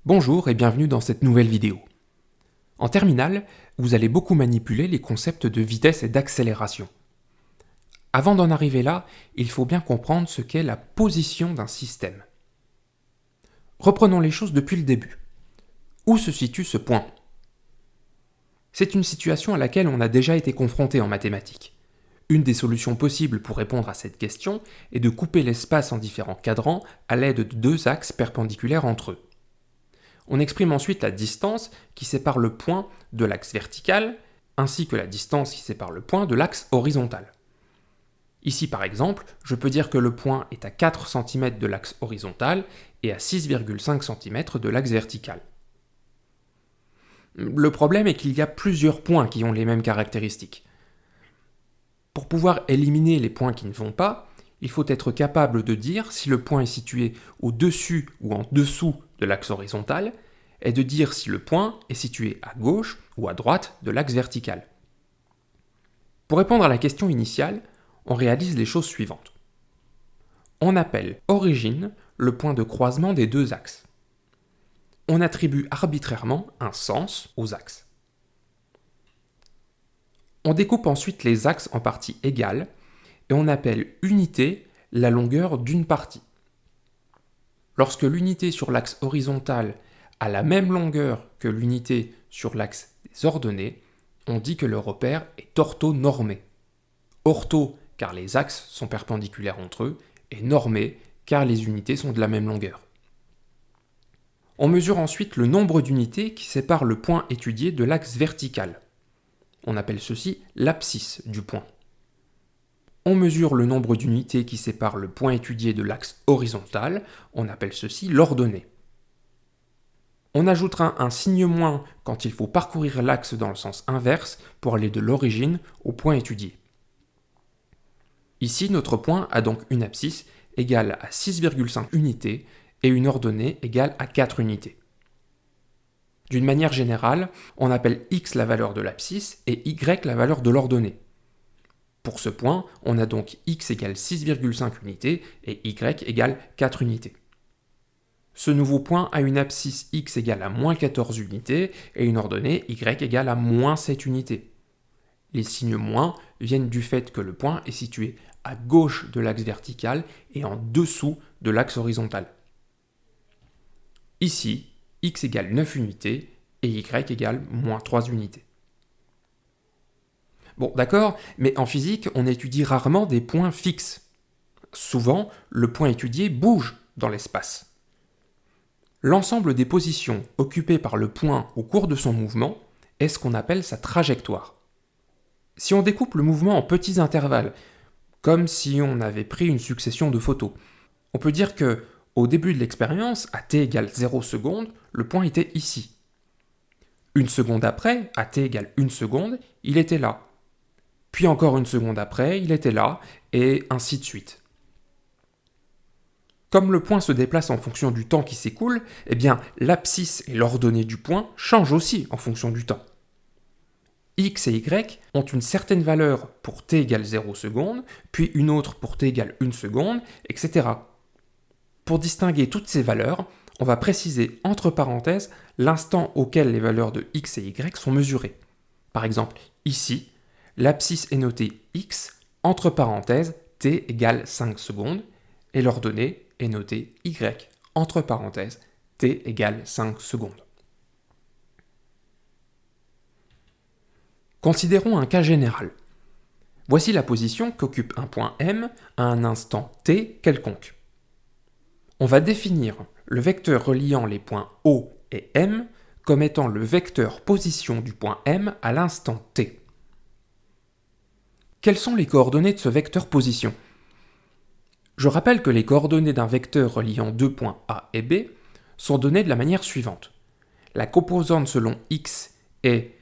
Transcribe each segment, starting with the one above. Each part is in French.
Bonjour et bienvenue dans cette nouvelle vidéo. En terminale, vous allez beaucoup manipuler les concepts de vitesse et d'accélération. Avant d'en arriver là, il faut bien comprendre ce qu'est la position d'un système. Reprenons les choses depuis le début. Où se situe ce point? C'est une situation à laquelle on a déjà été confronté en mathématiques. Une des solutions possibles pour répondre à cette question est de couper l'espace en différents cadrans à l'aide de deux axes perpendiculaires entre eux. On exprime ensuite la distance qui sépare le point de l'axe vertical, ainsi que la distance qui sépare le point de l'axe horizontal. Ici par exemple, je peux dire que le point est à 4 cm de l'axe horizontal et à 6,5 cm de l'axe vertical. Le problème est qu'il y a plusieurs points qui ont les mêmes caractéristiques. Pour pouvoir éliminer les points qui ne vont pas, il faut être capable de dire si le point est situé au-dessus ou en dessous de l'axe horizontal, et de dire si le point est situé à gauche ou à droite de l'axe vertical. Pour répondre à la question initiale, on réalise les choses suivantes. On appelle origine le point de croisement des deux axes. On attribue arbitrairement un sens aux axes. On découpe ensuite les axes en parties égales et on appelle unité la longueur d'une partie. Lorsque l'unité sur l'axe horizontal a la même longueur que l'unité sur l'axe des ordonnées, on dit que le repère est orthonormé. Ortho car les axes sont perpendiculaires entre eux et normé car les unités sont de la même longueur. On mesure ensuite le nombre d'unités qui séparent le point étudié de l'axe vertical. On appelle ceci l'abscisse du point. On mesure le nombre d'unités qui séparent le point étudié de l'axe horizontal, on appelle ceci l'ordonnée. On ajoutera un signe moins quand il faut parcourir l'axe dans le sens inverse pour aller de l'origine au point étudié. Ici, notre point a donc une abscisse égale à 6,5 unités et une ordonnée égale à 4 unités. D'une manière générale, on appelle x la valeur de l'abscisse et y la valeur de l'ordonnée. Pour ce point, on a donc x égale 6,5 unités et y égale 4 unités. Ce nouveau point a une abscisse x égale à moins 14 unités et une ordonnée y égale à moins 7 unités. Les signes moins viennent du fait que le point est situé à gauche de l'axe vertical et en dessous de l'axe horizontal. Ici, x égale 9 unités et y égale moins 3 unités. Bon, d'accord, mais en physique, on étudie rarement des points fixes. Souvent, le point étudié bouge dans l'espace. L'ensemble des positions occupées par le point au cours de son mouvement est ce qu'on appelle sa trajectoire. Si on découpe le mouvement en petits intervalles, comme si on avait pris une succession de photos, on peut dire que, au début de l'expérience, à t égale 0 secondes, le point était ici. Une seconde après, à t égale 1 seconde, il était là. Puis encore une seconde après, il était là, et ainsi de suite. Comme le point se déplace en fonction du temps qui s'écoule, eh bien l'abscisse et l'ordonnée du point changent aussi en fonction du temps. X et Y ont une certaine valeur pour t égale 0 secondes, puis une autre pour t égale 1 seconde, etc. Pour distinguer toutes ces valeurs, on va préciser entre parenthèses l'instant auquel les valeurs de X et Y sont mesurées. Par exemple, ici, l'abscisse est notée X, entre parenthèses, t égale 5 secondes, et l'ordonnée est notée Y, entre parenthèses, t égale 5 secondes. Considérons un cas général. Voici la position qu'occupe un point M à un instant t quelconque. On va définir le vecteur reliant les points O et M comme étant le vecteur position du point M à l'instant t. Quelles sont les coordonnées de ce vecteur position? Je rappelle que les coordonnées d'un vecteur reliant deux points A et B sont données de la manière suivante. La composante selon x est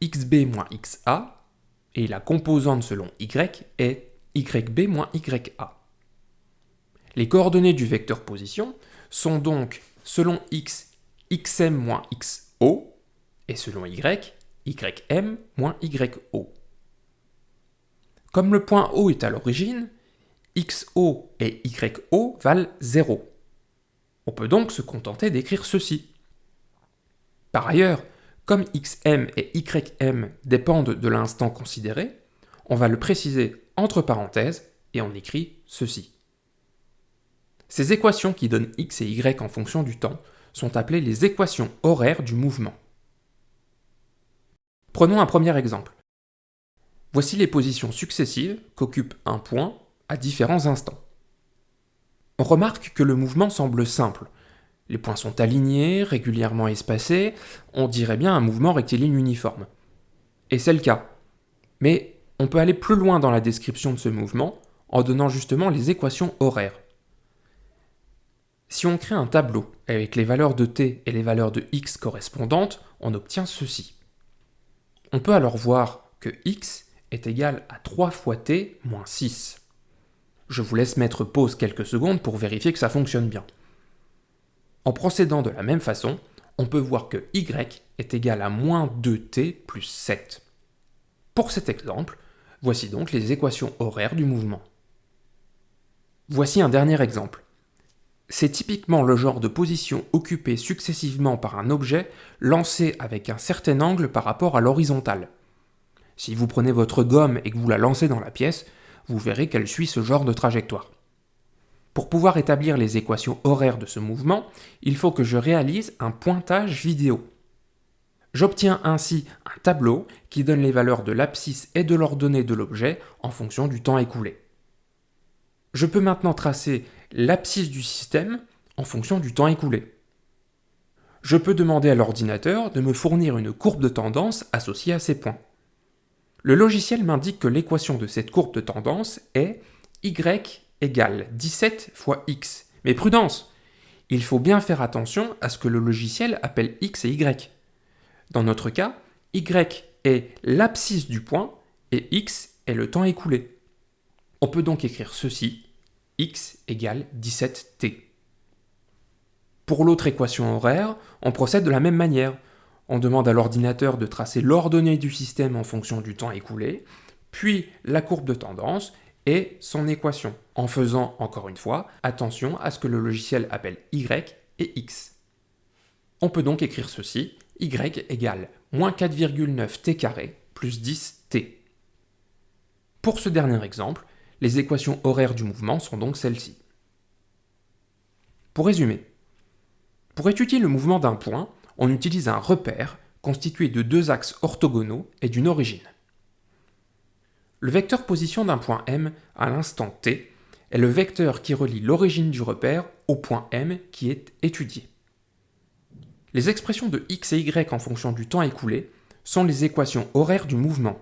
xb moins xa, et la composante selon y est yb moins ya. Les coordonnées du vecteur position sont donc selon x, xm moins xo, et selon y, ym moins yo. Comme le point O est à l'origine, xo et yo valent 0. On peut donc se contenter d'écrire ceci. Par ailleurs, comme xm et ym dépendent de l'instant considéré, on va le préciser entre parenthèses et on écrit ceci. Ces équations qui donnent x et y en fonction du temps sont appelées les équations horaires du mouvement. Prenons un premier exemple. Voici les positions successives qu'occupe un point à différents instants. On remarque que le mouvement semble simple. Les points sont alignés, régulièrement espacés, on dirait bien un mouvement rectiligne uniforme. Et c'est le cas. Mais on peut aller plus loin dans la description de ce mouvement en donnant justement les équations horaires. Si on crée un tableau avec les valeurs de t et les valeurs de x correspondantes, on obtient ceci. On peut alors voir que x est égal à 3 fois t moins 6. Je vous laisse mettre pause quelques secondes pour vérifier que ça fonctionne bien. En procédant de la même façon, on peut voir que y est égal à moins 2t plus 7. Pour cet exemple, voici donc les équations horaires du mouvement. Voici un dernier exemple. C'est typiquement le genre de position occupée successivement par un objet lancé avec un certain angle par rapport à l'horizontale. Si vous prenez votre gomme et que vous la lancez dans la pièce, vous verrez qu'elle suit ce genre de trajectoire. Pour pouvoir établir les équations horaires de ce mouvement, il faut que je réalise un pointage vidéo. J'obtiens ainsi un tableau qui donne les valeurs de l'abscisse et de l'ordonnée de l'objet en fonction du temps écoulé. Je peux maintenant tracer l'abscisse du système en fonction du temps écoulé. Je peux demander à l'ordinateur de me fournir une courbe de tendance associée à ces points. Le logiciel m'indique que l'équation de cette courbe de tendance est y égale 17 fois x. Mais prudence! Il faut bien faire attention à ce que le logiciel appelle x et y. Dans notre cas, y est l'abscisse du point et x est le temps écoulé. On peut donc écrire ceci, x égale 17t. Pour l'autre équation horaire, on procède de la même manière. On demande à l'ordinateur de tracer l'ordonnée du système en fonction du temps écoulé, puis la courbe de tendance et son équation, en faisant, encore une fois, attention à ce que le logiciel appelle y et x. On peut donc écrire ceci, y égale moins 4,9t carré plus 10t. Pour ce dernier exemple, les équations horaires du mouvement sont donc celles-ci. Pour résumer, pour étudier le mouvement d'un point, on utilise un repère constitué de deux axes orthogonaux et d'une origine. Le vecteur position d'un point M à l'instant t est le vecteur qui relie l'origine du repère au point M qui est étudié. Les expressions de x et y en fonction du temps écoulé sont les équations horaires du mouvement.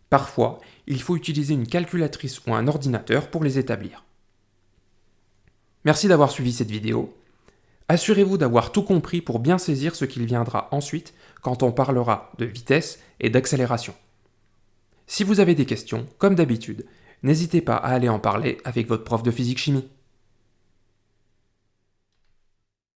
Parfois, il faut utiliser une calculatrice ou un ordinateur pour les établir. Merci d'avoir suivi cette vidéo. Assurez-vous d'avoir tout compris pour bien saisir ce qu'il viendra ensuite quand on parlera de vitesse et d'accélération. Si vous avez des questions, comme d'habitude, n'hésitez pas à aller en parler avec votre prof de physique-chimie.